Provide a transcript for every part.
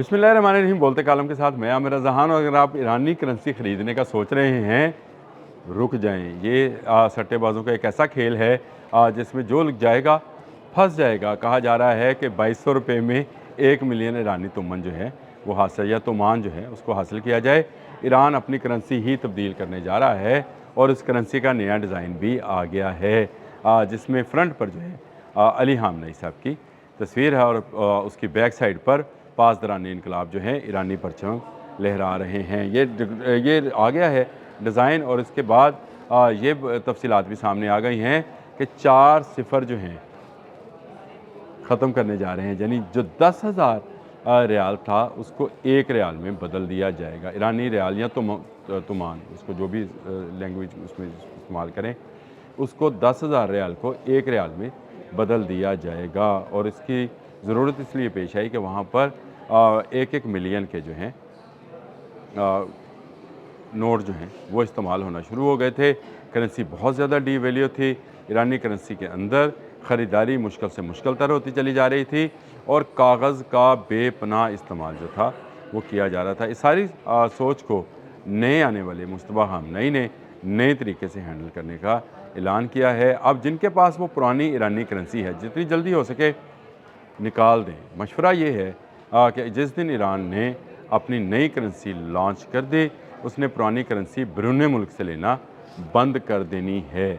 बिस्मिल्लाहिर्रहमानिर्रहीम। बोलते कालम के साथ मैं आमिर जहान। और अगर आप ईरानी करेंसी ख़रीदने का सोच रहे हैं, रुक जाएं। ये सट्टेबाजों का एक ऐसा खेल है जिसमें जो लग जाएगा फंस जाएगा। कहा जा रहा है कि 2200 रुपये में 1 मिलियन ईरानी तुमन जो है वो हासिल या तुमान जो है उसको हासिल किया जाए। ईरान अपनी करेंसी ही तब्दील करने जा रहा है और इस करेंसी का नया डिज़ाइन भी आ गया है, जिसमें फ्रंट पर जो है अली ख़ामनेई साहब की तस्वीर है और उसकी बैक साइड पर पासदारान इनकलाब जो है ईरानी परचम लहरा रहे हैं। ये आ गया है डिज़ाइन। और इसके बाद ये तफसीलात भी सामने आ गई हैं कि 4 सिफर जो हैं ख़त्म करने जा रहे हैं, यानी जो 10,000 रियाल था उसको 1 रियाल में बदल दिया जाएगा। ईरानी रियाल या तुमान, उसको जो भी लैंग्वेज उसमें इस्तेमाल करें, उसको 10,000 रियाल को 1 रियाल में बदल दिया जाएगा। और इसकी ज़रूरत इसलिए पेश आई कि वहाँ पर 1-1 मिलियन के जो हैं नोट जो हैं वो इस्तेमाल होना शुरू हो गए थे। करेंसी बहुत ज़्यादा डी वैल्यू थी। ईरानी करेंसी के अंदर ख़रीदारी मुश्किल से मुश्किल तर होती चली जा रही थी और कागज़ का बेपनाह इस्तेमाल जो था वो किया जा रहा था। इस सारी सोच को नए आने वाले मुस्तफ़ा ख़ामनेई ने नए तरीके से हैंडल करने का ऐलान किया है। अब जिनके पास वो पुरानी ईरानी करेंसी है, जितनी जल्दी हो सके निकाल दें। मशवरा ये है कि जिस दिन ईरान ने अपनी नई करेंसी लॉन्च कर दी, उसने पुरानी करेंसी बैरून मुल्क से लेना बंद कर देनी है।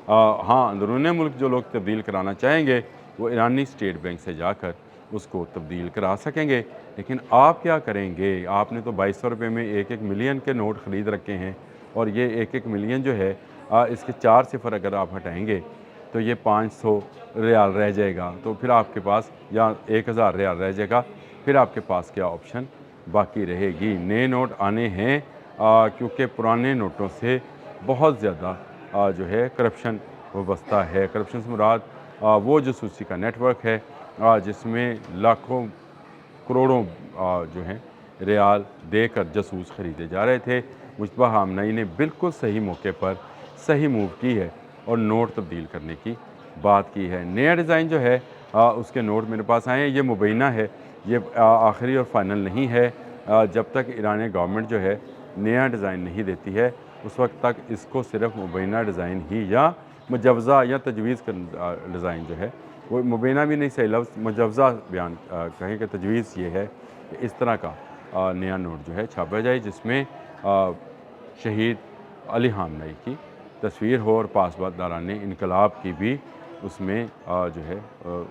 हाँ, अंदरून मुल्क जो लोग तब्दील कराना चाहेंगे वो ईरानी स्टेट बैंक से जाकर उसको तब्दील करा सकेंगे। लेकिन आप क्या करेंगे? आपने तो 2200 रुपये में 1-1 मिलियन के नोट ख़रीद रखे हैं और ये 1-1 मिलियन जो है इसके 4 सिफर अगर आप हटाएंगे तो ये 500 रियाल रह जाएगा। तो फिर आपके पास या 1000 रियाल रह जाएगा। फिर आपके पास क्या ऑप्शन बाकी रहेगी? नए नोट आने हैं क्योंकि पुराने नोटों से बहुत ज़्यादा जो है करप्शन वाबस्ता है। करप्शन से मुराद वो जासूसी का नेटवर्क है जिसमें लाखों करोड़ों जो हैं रियाल देकर जासूस ख़रीदे जा रहे थे। मुस्तफ़ा ख़ामनेई ने बिल्कुल सही मौके पर सही मूव की है और नोट तब्दील करने की बात की है। नया डिज़ाइन जो है उसके नोट मेरे पास आए हैं। ये मुबैना है, ये आखिरी और फाइनल नहीं है। जब तक ईरानी गवर्नमेंट जो है नया डिज़ाइन नहीं देती है उस वक्त तक इसको सिर्फ मुबैना डिज़ाइन ही या मुजवज़ा या तजवीज़ का डिज़ाइन जो है, वो मुबैना भी नहीं सही लफ्ज़, मुजवज़ा बयान कहें कि तजवीज़ ये है कि इस तरह का नया नोट जो है छापा जाए जिसमें शहीद अली ख़ामनेई की तस्वीर हो और पासदारान इनकलाब की भी उसमें जो है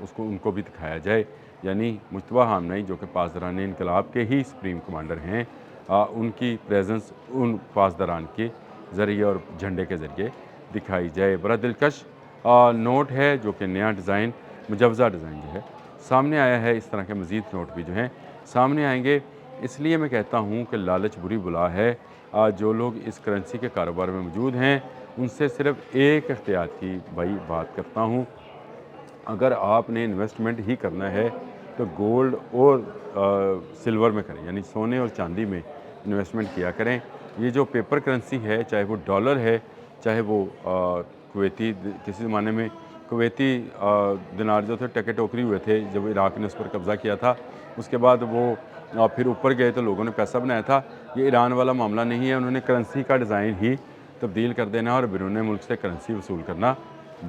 उसको उनको भी दिखाया जाए। यानी मुस्तफ़ा ख़ामनेई जो कि पासदारान इनकलाब के ही सुप्रीम कमांडर हैं, उनकी प्रेजेंस उन पासदारान के ज़रिए और झंडे के ज़रिए दिखाई जाए। बड़ा दिलकश नोट है जो कि नया डिज़ाइन मुजवज़ा डिज़ाइन जो है सामने आया है। इस तरह के मज़ीद नोट भी जो हैं सामने आएंगे। इसलिए मैं कहता हूँ कि लालच बुरी बुला है। जो लोग इस करेंसी के कारोबार में मौजूद हैं उनसे सिर्फ एक एहतियात की भाई बात करता हूँ, अगर आपने इन्वेस्टमेंट ही करना है तो गोल्ड और सिल्वर में करें, यानी सोने और चांदी में इन्वेस्टमेंट किया करें। ये जो पेपर करेंसी है, चाहे वो डॉलर है, चाहे वो कुवैती, किसी ज़माने में कुवैती दिनार जो थे टके टोकरी हुए थे जब इराक़ ने उस पर कब्ज़ा किया था, उसके बाद वो फिर ऊपर गए तो लोगों ने पैसा बनाया था। ये ईरान वाला मामला नहीं है। उन्होंने करेंसी का डिज़ाइन ही तब्दील कर देना और बैरून मुल्क से करेंसी वसूल करना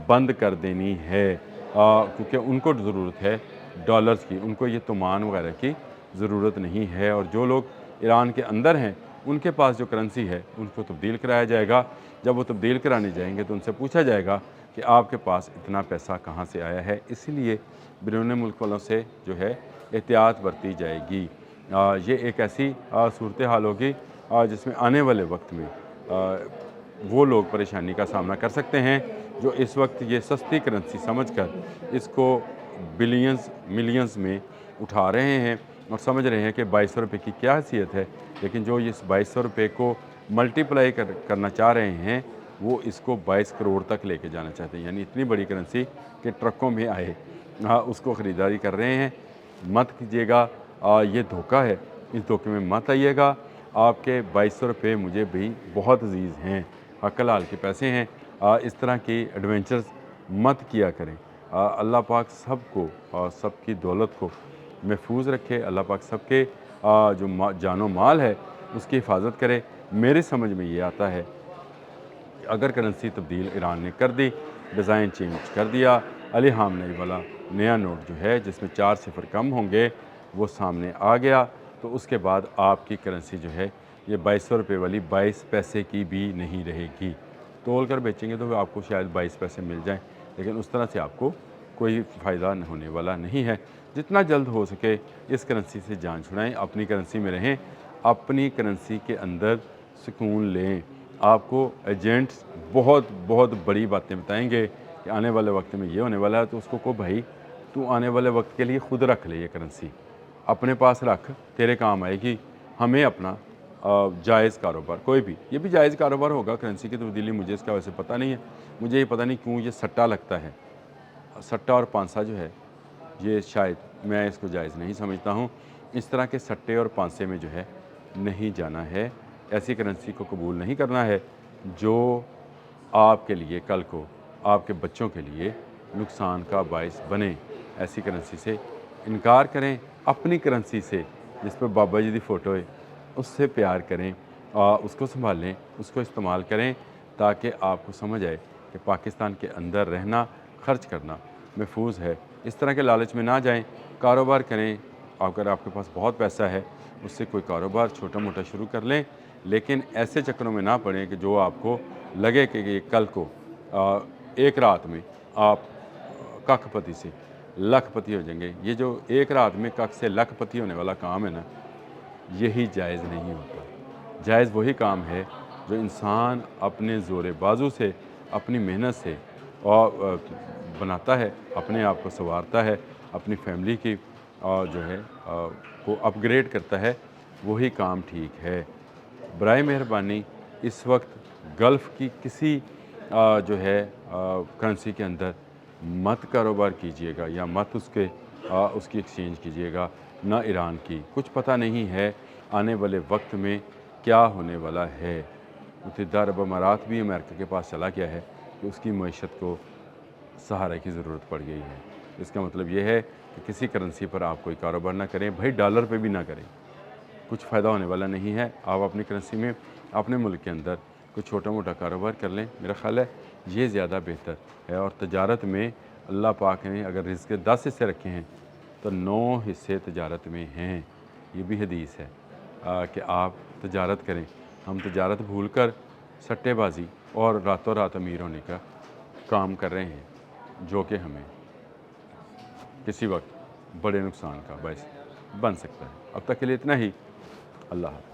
बंद कर देनी है, क्योंकि उनको ज़रूरत है डॉलर्स की, उनको ये तुमान वगैरह की ज़रूरत नहीं है। और जो लोग ईरान के अंदर हैं उनके पास जो करेंसी है उनको तब्दील कराया जाएगा। जब वो तब्दील कराने जाएंगे तो उनसे पूछा जाएगा कि आपके पास इतना पैसा कहाँ से आया है। इसीलिए बैरून मुल्क वालों से जो है एहतियात बरती जाएगी। ये एक ऐसी सूरत हाल होगी जिसमें आने वाले वक्त में वो लोग परेशानी का सामना कर सकते हैं जो इस वक्त ये सस्ती करेंसी समझकर इसको बिलियंस मिलियंस में उठा रहे हैं और समझ रहे हैं कि 2200 रुपये की क्या हैसियत है। लेकिन जो इस 2200 रुपये को मल्टीप्लाई करना चाह रहे हैं वो इसको 22 करोड़ तक लेके जाना चाहते हैं, यानी इतनी बड़ी करेंसी कि ट्रकों में आए उसको ख़रीदारी कर रहे हैं। मत कीजिएगा, ये धोखा है, इस धोखे में मत आइएगा। आपके 2200 रुपये मुझे भी बहुत अजीज़ हैं, हक हलाल के पैसे हैं। इस तरह की एडवेंचर्स मत किया करें। अल्लाह पाक सबको सबकी दौलत को महफूज रखे। अल्लाह पाक सबके جو جان و مال ہے اس کی حفاظت کرے۔ میری سمجھ میں یہ آتا ہے اگر کرنسی تبدیل ایران نے کر دی، ڈیزائن چینج کر دیا، علی خامنئی والا نیا نوٹ جو ہے جس میں 4 صفر کم ہوں گے وہ سامنے آ گیا، تو اس کے بعد آپ کی کرنسی جو ہے یہ 2200 روپے والی 22 پیسے کی بھی نہیں رہے گی۔ تول کر بیچیں گے تو آپ کو شاید 22 پیسے مل جائیں، لیکن اس طرح سے آپ کو کوئی فائدہ ہونے والا نہیں ہے۔ جتنا جلد ہو سکے اس کرنسی سے جان چھڑائیں، اپنی کرنسی میں رہیں، اپنی کرنسی کے اندر سکون لیں۔ آپ کو ایجنٹس بہت بہت بڑی باتیں بتائیں گے کہ آنے والے وقت میں یہ ہونے والا ہے، تو اس کو بھائی تو آنے والے وقت کے لیے خود رکھ لے، یہ کرنسی اپنے پاس رکھ، تیرے کام آئے گی۔ ہمیں اپنا جائز کاروبار، کوئی بھی یہ بھی جائز کاروبار ہوگا، کرنسی کی تبدیلی مجھے اس کا ویسے پتہ نہیں ہے، مجھے یہ پتہ نہیں کیوں یہ سٹا لگتا ہے، سٹا اور پانسا جو ہے یہ شاید میں اس کو جائز نہیں سمجھتا ہوں۔ اس طرح کے سٹے اور پانسے میں جو ہے نہیں جانا ہے، ایسی کرنسی کو قبول نہیں کرنا ہے جو آپ کے لیے کل کو آپ کے بچوں کے لیے نقصان کا باعث بنے۔ ایسی کرنسی سے انکار کریں، اپنی کرنسی سے جس پہ بابا جی دی فوٹو ہے اس سے پیار کریں، اس کو سنبھالیں، اس کو استعمال کریں تاکہ آپ کو سمجھ آئے کہ پاکستان کے اندر رہنا، خرچ کرنا محفوظ ہے۔ اس طرح کے لالچ میں نہ جائیں، کاروبار کریں، اگر آپ کے پاس بہت پیسہ ہے اس سے کوئی کاروبار چھوٹا موٹا شروع کر لیں، لیکن ایسے چکروں میں نہ پڑیں کہ جو آپ کو لگے کہ یہ کل کو ایک رات میں آپ ککھ پتی سے لکھ پتی ہو جائیں گے۔ یہ جو ایک رات میں ککھ سے لکھ پتی ہونے والا کام ہے نا، یہی جائز نہیں ہوتا۔ جائز وہی کام ہے جو انسان اپنے زور بازو سے، اپنی محنت سے اور بناتا ہے، اپنے آپ کو سنوارتا ہے، اپنی فیملی کی جو ہے کو اپ گریڈ کرتا ہے، وہی کام ٹھیک ہے۔ برائے مہربانی اس وقت گلف کی کسی جو ہے کرنسی کے اندر مت کاروبار کیجئے گا یا مت اس کی ایکسچینج کیجئے گا، نہ ایران کی۔ کچھ پتہ نہیں ہے آنے والے وقت میں کیا ہونے والا ہے۔ متحدہ عرب امارات بھی امریکہ کے پاس چلا گیا ہے کہ اس کی معیشت کو سہارے کی ضرورت پڑ گئی ہے۔ اس کا مطلب یہ ہے کہ کسی کرنسی پر آپ کوئی کاروبار نہ کریں، بھائی ڈالر پہ بھی نہ کریں، کچھ فائدہ ہونے والا نہیں ہے۔ آپ اپنی کرنسی میں اپنے ملک کے اندر کوئی چھوٹا موٹا کاروبار کر لیں، میرا خیال ہے یہ زیادہ بہتر ہے۔ اور تجارت میں اللہ پاک نے اگر رزق کے 10 حصے رکھے ہیں تو 9 حصے تجارت میں ہیں۔ یہ بھی حدیث ہے کہ آپ تجارت کریں۔ ہم تجارت بھول کر سٹے بازی اور راتوں رات امیر ہونے کا کام کر رہے ہیں، جو کہ ہمیں کسی وقت بڑے نقصان کا باعث بن سکتا ہے۔ اب تک کے لیے اتنا ہی۔ اللہ حافظ۔